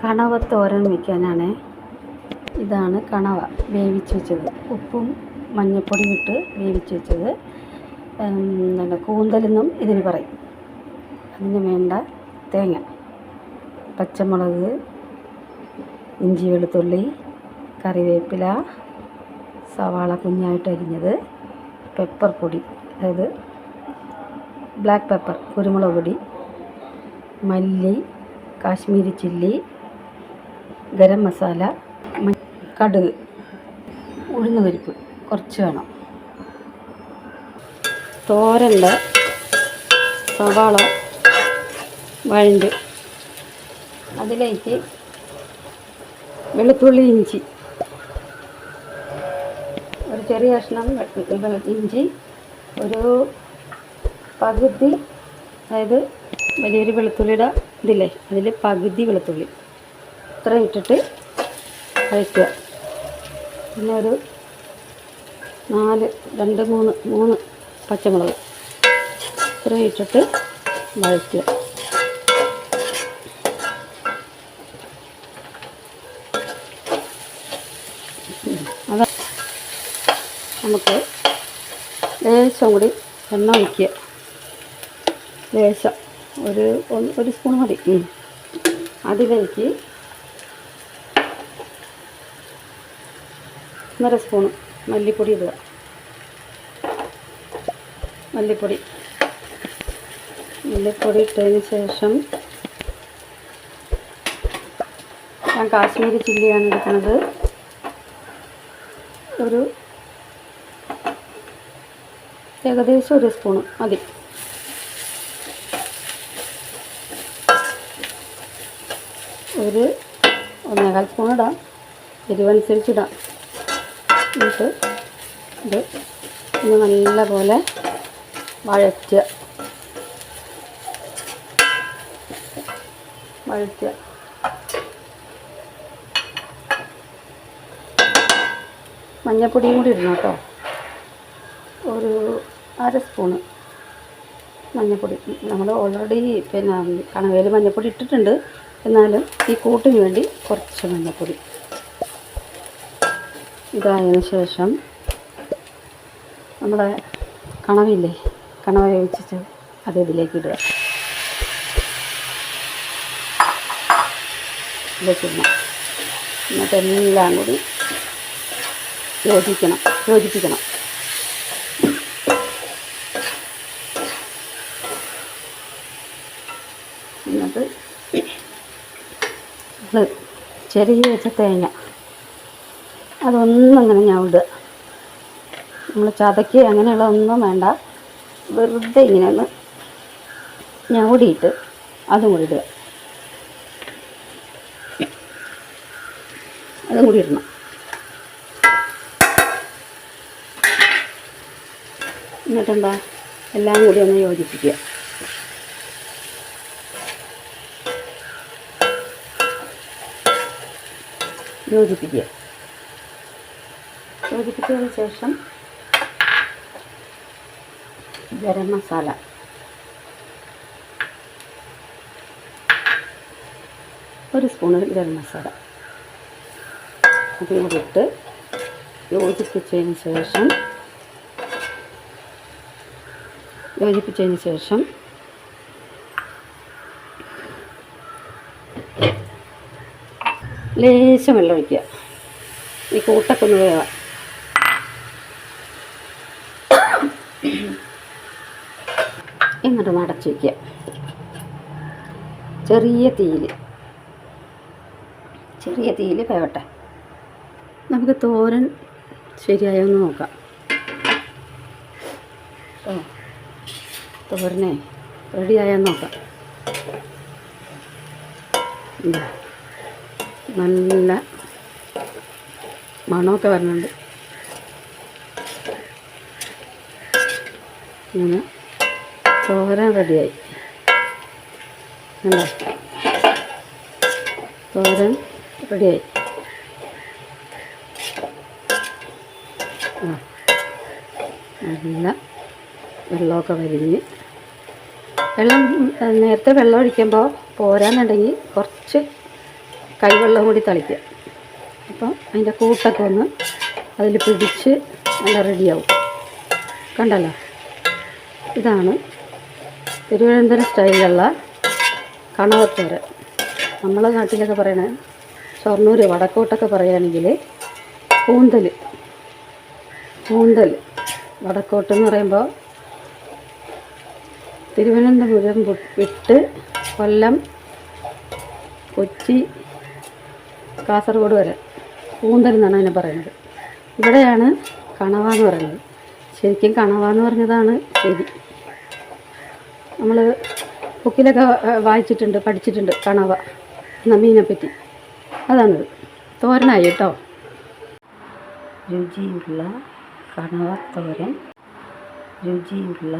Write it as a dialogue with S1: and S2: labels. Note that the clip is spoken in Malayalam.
S1: കണവത്തോരൻ വയ്ക്കാനാണ്. ഇതാണ് കണവ വേവിച്ച് വെച്ചത്. ഉപ്പും മഞ്ഞൾപ്പൊടി ഇട്ട് വേവിച്ച് വെച്ചത്. കൂന്തലെന്നും ഇതിന് പറയും. അതിന് വേണ്ട തേങ്ങ, പച്ചമുളക്, ഇഞ്ചി വെളുത്തുള്ളി, കറിവേപ്പില, സവാള കുഞ്ഞായിട്ട് അരിഞ്ഞത്, പെപ്പർ പൊടി, അതായത് ബ്ലാക്ക് പെപ്പർ കുരുമുളക് പൊടി, മല്ലി, കാശ്മീരി ചില്ലി, ഗരം മസാല, കടുക്, ഉഴുന്ന് പരിപ്പ് കുറച്ച് വേണം. തോരൻ്റെ സവാള വഴണ്ട് അതിലേക്ക് വെളുത്തുള്ളി, ഇഞ്ചി, ഒരു ചെറിയ കഷ്ണം ഇഞ്ചി, ഒരു പകുതി, അതായത് വലിയൊരു വെളുത്തുള്ളിയുടെ ഇതില്ലേ അതിൽ പകുതി വെളുത്തുള്ളി ഇത്ര ഇട്ടിട്ട് കഴിക്കുക. പിന്നെ ഒരു 3 പച്ചമുളക് ഇത്ര ഇട്ടിട്ട് വഴറ്റുക. അത് നമുക്ക് ലേശം കൂടി എണ്ണ ഒഴിക്കുക. ലേശം ഒരു സ്പൂൺ മതി. അതിലേക്ക് 1.5 സ്പൂൺ മല്ലിപ്പൊടി ഇടുക. മല്ലിപ്പൊടി ഇട്ടതിന് ശേഷം ഞാൻ കാശ്മീരി ചില്ലിയാണ് എടുക്കുന്നത്. ഏകദേശം 1 സ്പൂൺ മതി. ഒരു 1.25 സ്പൂൺ ഇടാം, എരിവനുസരിച്ചിടാം. എന്നിട്ട് ഇത് നല്ലപോലെ വഴറ്റുക. മഞ്ഞൾപ്പൊടിയും കൂടി ഇടണം കേട്ടോ. ഒരു 1/2 സ്പൂണ് മഞ്ഞൾപ്പൊടി. നമ്മൾ ഓൾറെഡി കണവയിൽ മഞ്ഞൾപ്പൊടി ഇട്ടിട്ടുണ്ട്. എന്നാലും ഈ കൂട്ടിന് വേണ്ടി കുറച്ച് മഞ്ഞൾപ്പൊടി. ഇതായതിനു ശേഷം നമ്മുടെ കണവ വേവിച്ചിട്ട് അത് ഇതിലേക്ക് ഇടുക. എന്നിട്ട് എല്ലാം കൂടി യോജിപ്പിക്കണം. എന്നിട്ട് ചെറിയ വെച്ച തേങ്ങ അതൊന്നങ്ങനെ ഞവിടുക. നമ്മൾ ചതയ്ക്ക് അങ്ങനെയുള്ള ഒന്നും വേണ്ട. വെറുതെ ഇങ്ങനെ ഒന്ന് ഞവിടിയിട്ട് അതും കൂടി ഇടുക. അതും കൂടി ഇടണം. എന്നിട്ടെന്താ എല്ലാം കൂടി ഒന്ന് യോജിപ്പിക്കുക. യോജിപ്പിച്ചതിന് ശേഷം ഗരം മസാല, ഒരു സ്പൂൺ ഗരം മസാല അതും കൂടി ഇട്ട് യോജിപ്പിച്ചതിന് ശേഷം ലേശം വെള്ളം ഒഴിക്കുക. ഈ കൂട്ടൊക്കെ ഒന്ന് വേവാം. എന്നിട്ട് അടച്ച് വയ്ക്കുക. ചെറിയ തീയിൽ വേവട്ടെ. നമുക്ക് തോരൻ ശരിയായോന്ന് നോക്കാം. തോരനെ റെഡിയായെന്ന് നോക്കാം. നല്ല മണമൊക്കെ വരുന്നുണ്ട്. ഇങ്ങനെ തോരൻ റെഡിയായി. തോരൻ റെഡിയായി. നല്ല വെള്ളമൊക്കെ വലിഞ്ഞ് നേരത്തെ വെള്ളം ഒഴിക്കുമ്പോൾ പോരാന്നുണ്ടെങ്കിൽ കുറച്ച് കൈവെള്ളം കൂടി തളിക്കുക. അപ്പം അതിൻ്റെ കൂട്ടൊക്കെ ഒന്ന് അതിൽ പിടിച്ച് നല്ല റെഡിയാവും. കണ്ടല്ലോ, ഇതാണ് തിരുവനന്തപുരം സ്റ്റൈലിലുള്ള കണവത്തോരൻ. നമ്മളെ നാട്ടിലൊക്കെ പറയണ ഷൊർണൂർ വടക്കോട്ടൊക്കെ പറയുകയാണെങ്കിൽ കൂന്തൽ വടക്കോട്ടെന്ന് പറയുമ്പോൾ തിരുവനന്തപുരം വിട്ട് കൊല്ലം, കൊച്ചി, കാസർഗോഡ് വരെ കൂന്തൽ എന്നാണ് അതിനെ പറയുന്നത്. ഇവിടെയാണ് കണവ എന്ന് പറയുന്നത്. ശരിക്കും കണവ എന്ന് പറഞ്ഞതാണ് ശരി. നമ്മൾ ബുക്കിലൊക്കെ വായിച്ചിട്ടുണ്ട്, പഠിച്ചിട്ടുണ്ട് കണവ എന്ന മീനെപ്പറ്റി. അതാണിത്. തോരനായി കേട്ടോ. രുചിയുള്ള കണവത്തോരൻ, രുചിയുള്ള